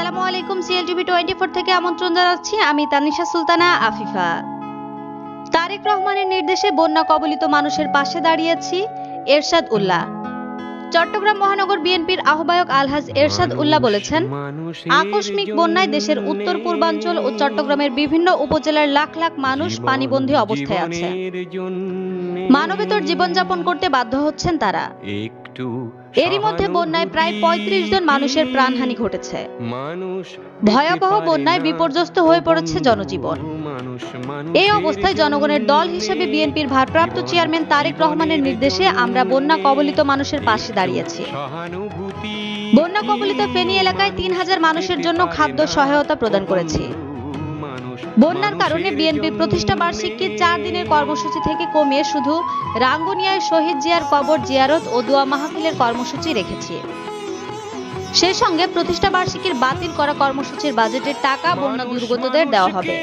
আসসালামু আলাইকুম। সিএলটিভি 24 থেকে আমন্ত্রণ জানাচ্ছি আমি তানিশা সুলতানা আফিফা। তারেক রহমানের নির্দেশে বন্যা কবলিত মানুষের পাশে দাঁড়িয়েছি এরশাদ উল্লাহ। চট্টগ্রাম মহানগর বিএনপির আহ্বায়ক আলহাজ এরশাদ উল্লাহ বলেছেন, আকস্মিক বন্যায় দেশের উত্তর পূর্বাঞ্চল ও চট্টগ্রামের বিভিন্ন উপজেলার লাখ লাখ মানুষ পানিবন্দী অবস্থায় আছে। মানবেতর জীবনযাপন করতে বাধ্য হচ্ছেন তারা। এরই মধ্যে বন্যায় প্রায় ৩৫ জন মানুষের প্রাণহানি ঘটেছে। ভয়াবহ বন্যায় বিপর্যস্ত হয়ে পড়েছে জনজীবন। এই অবস্থায় জনগণের দল হিসেবে বিএনপির ভারপ্রাপ্ত চেয়ারম্যান তারেক রহমানের নির্দেশে আমরা বন্যা কবলিত মানুষের পাশে দাঁড়িয়েছি। বন্যা কবলিত ফেনী এলাকায় ৩,০০০ মানুষের জন্য খাদ্য সহায়তা প্রদান করেছি। বন্যার কারণে বিএনপির প্রতিষ্ঠা বার্ষিকী ৪ দিনের কর্মসূচি থেকে কমিয়ে শুধু রাঙ্গুনিয়ায় শহীদ জিয়ার কবর জিয়ারত ও দোয়া মাহফিলের কর্মসূচি রেখেছি। সেই সঙ্গে প্রতিষ্ঠা বার্ষিকীর বাতিল করা কর্মসূচির বাজেটের টাকা বন্যা দুর্গতদের দেওয়া হবে।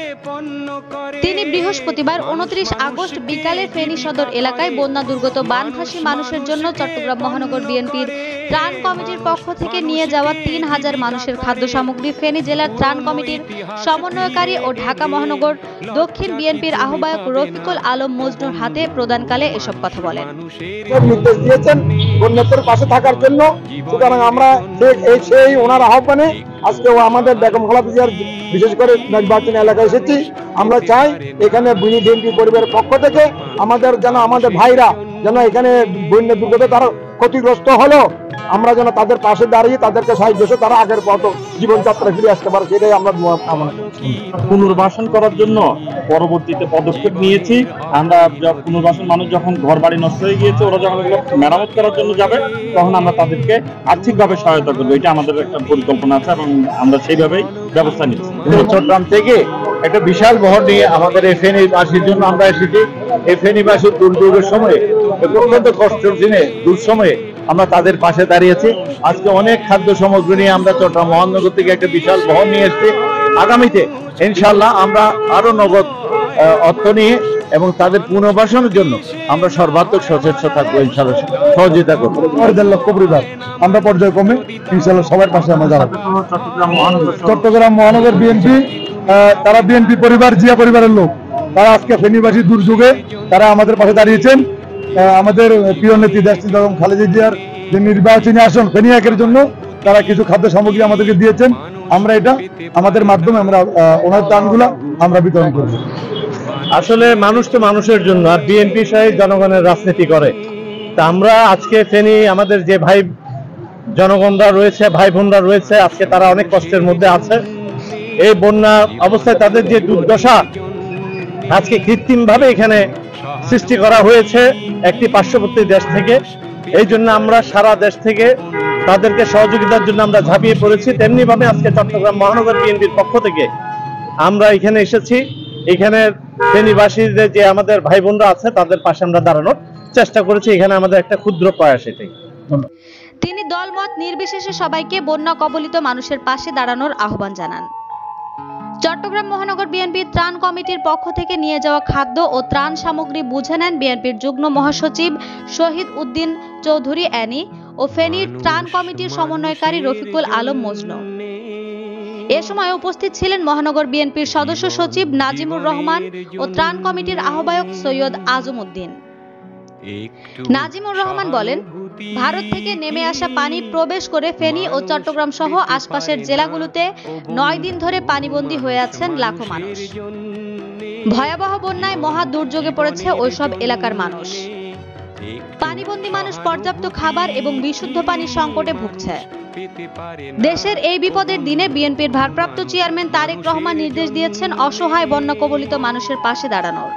তিনি বৃহস্পতিবার ২৯ আগস্ট বিকালে ফেনী সদর এলাকায় বন্যা দুর্গত বানভাসী মানুষের জন্য চট্টগ্রাম মহানগর বিএনপির ত্রাণ কমিটির পক্ষ থেকে নিয়ে যাওয়া ৩,০০০ মানুষের খাদ্য সামগ্রী ফেনী জেলার ত্রাণ কমিটির সমন্বয়কারী ও ঢাকা মহানগর দক্ষিণ বিএনপির আহ্বায়ক রফিকুল আলম মজনুর হাতে প্রদানকালে এসব কথা বলেন। নির্দেশ দিয়েছেন বন্যাদের পাশে থাকার জন্য, সুতরাং আমরা সেই ওনার আহ্বানে আজকে আমাদের বেগম খালেদা জিয়ার বিশেষ করে নির্বাচনী এলাকায় এসেছি। আমরা চাই এখানে বিএনপি পরিবারের পক্ষ থেকে আমাদের ভাইরা যেন এখানে বন্যা দুর্গত তারা ক্ষতিগ্রস্ত হলো, আমরা যেন তাদের পাশে দাঁড়িয়ে তাদেরকে সাহায্য করে তারা আগের মতো জীবনযাত্রা ফিরে আসতে পারে, সেটাই আমরা কামনা করছি। পুনর্বাসন করার জন্য পরবর্তীতে পদক্ষেপ নিয়েছি। আমরা পুনর্বাসন মানুষ যখন ঘর বাড়ি নষ্ট হয়ে গিয়েছে, ওরা যখন এগুলো মেরামত করার জন্য যাবে তখন আমরা তাদেরকে আর্থিকভাবে সহায়তা করবো। এটা আমাদের একটা পরিকল্পনা আছে এবং আমরা সেইভাবেই ব্যবস্থা নিচ্ছি। চট্টগ্রাম থেকে একটা বিশাল বহর নিয়ে আমাদের এই ফেনীবাসীর জন্য আমরা এসেছি। এই ফেনীবাসীর দুর্যোগের সময়ে, অত্যন্ত কষ্টের দিনে দুঃসময়ে আমরা তাদের পাশে দাঁড়িয়েছি। আজকে অনেক খাদ্য সামগ্রী নিয়ে আমরা চট্টগ্রাম মহানগর থেকে একটা বিশাল বহর নিয়ে এসেছি। আগামীতে ইনশাআল্লাহ আমরা আরো নগদ অর্থ নিয়ে এবং তাদের পুনর্বাসনের জন্য আমরা সর্বাত্মক সচেষ্ট থাকবো, ইনশাআল্লাহ সহযোগিতা করবো। 1.5 লক্ষ পরিবার আমরা পর্যায়ক্রমে ইনশাআল্লাহ সবার পাশে আমরা দাঁড়াবো। চট্টগ্রাম মহানগর বিএনপি, তারা বিএনপি পরিবার, জিয়া পরিবারের লোক, তারা আজকে ফেনীবাসী দুর্যোগে তারা আমাদের পাশে দাঁড়িয়েছেন। আমাদের প্রিয় নেত্রী দেশনেত্রী বেগম খালেদা জিয়ার যে নির্বাচনী আসন ফেনী একের জন্য তারা কিছু খাদ্য সামগ্রী আমাদেরকে দিয়েছেন। আমরা এটা আমাদের মাধ্যমে আমরা ওনার ত্রাণগুলা আমরা বিতরণ করব। আসলে মানুষ তো মানুষের জন্য, আর বিএনপি সাহেব জনগণের রাজনীতি করে। তা আমরা আজকে ফেনী আমাদের যে ভাই জনগণরা রয়েছে, ভাই বোনরা রয়েছে, আজকে তারা অনেক কষ্টের মধ্যে আছে। এই বন্যা অবস্থায় তাদের যে দুর্দশা আজকে কৃত্রিমভাবে এখানে সৃষ্টি করা হয়েছে একটি পার্শ্ববর্তী দেশ থেকে। এই জন্য আমরা সারা দেশ থেকে তাদেরকে সহযোগিতার জন্য আমরা ঝাঁপিয়ে পড়েছি। তেমনি ভাবে আজকে চট্টগ্রাম মহানগর বিএনপির পক্ষ থেকে আমরা এখানে এসেছি। এখানে ফেনীবাসীদের যে আমাদের ভাই বোনরা আছে তাদের পাশে আমরা দাঁড়ানোর চেষ্টা করেছি। এখানে আমাদের একটা ক্ষুদ্র প্রয়াস এটাই। তিনি দলমত নির্বিশেষে সবাইকে বন্যা কবলিত মানুষের পাশে দাঁড়ানোর আহ্বান জানান। চট্টগ্রাম মহানগর বিএনপির ত্রাণ কমিটির পক্ষ থেকে নিয়ে যাওয়া খাদ্য ও ত্রাণ সামগ্রী বুঝে নেন বিএনপির যুগ্ম মহাসচিব শহীদ উদ্দিন চৌধুরী অ্যানি ও ফেনীর ত্রাণ কমিটির সমন্বয়কারী রফিকুল আলম মজনু। এ সময় উপস্থিত ছিলেন মহানগর বিএনপির সদস্য সচিব নাজিমুর রহমান ও ত্রাণ কমিটির আহ্বায়ক সৈয়দ আজম উদ্দিন। নাজিমুর রহমান বলেন, ভারত থেকে নেমে আসা পানি প্রবেশ করে ফেনী ও চট্টগ্রাম সহ আশপাশের জেলাগুলোতে ৯ দিন ধরে পানিবন্দী হয়ে আছেন লাখো মানুষ। ভয়াবহ বন্যায় মহা দুর্যোগে পড়েছে ওইসব এলাকার মানুষ। পানিবন্দী মানুষ পর্যাপ্ত খাবার এবং বিশুদ্ধ পানির সংকটে ভুগছে। দেশের এই বিপদের দিনে বিএনপির ভারপ্রাপ্ত চেয়ারম্যান তারেক রহমান নির্দেশ দিয়েছেন অসহায় বন্যা কবলিত মানুষের পাশে দাঁড়ানোর।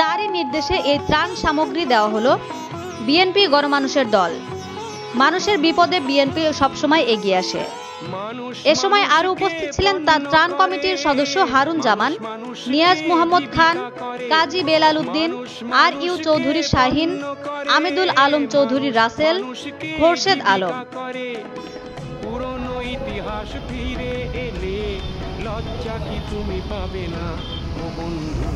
তারই নির্দেশে এই ত্রাণ সামগ্রী দেওয়া হলো। বিএনপি গণমানুষের দল, মানুষের বিপদে বিএনপি সবসময় এগিয়ে আসে। এ সময় আরো উপস্থিত ছিলেন তার ত্রাণ কমিটির সদস্য হারুন জামান, নিয়াজ মোহাম্মদ খান, কাজী বেলাল উদ্দিন, আর ইউ চৌধুরী শাহিন, আমেদুল আলম চৌধুরী রাসেল, খোরশেদ আলম। পুরনো ইতিহাস ফিরে এলে লজ্জা কি তুমি পাবে না ও বন্ধু।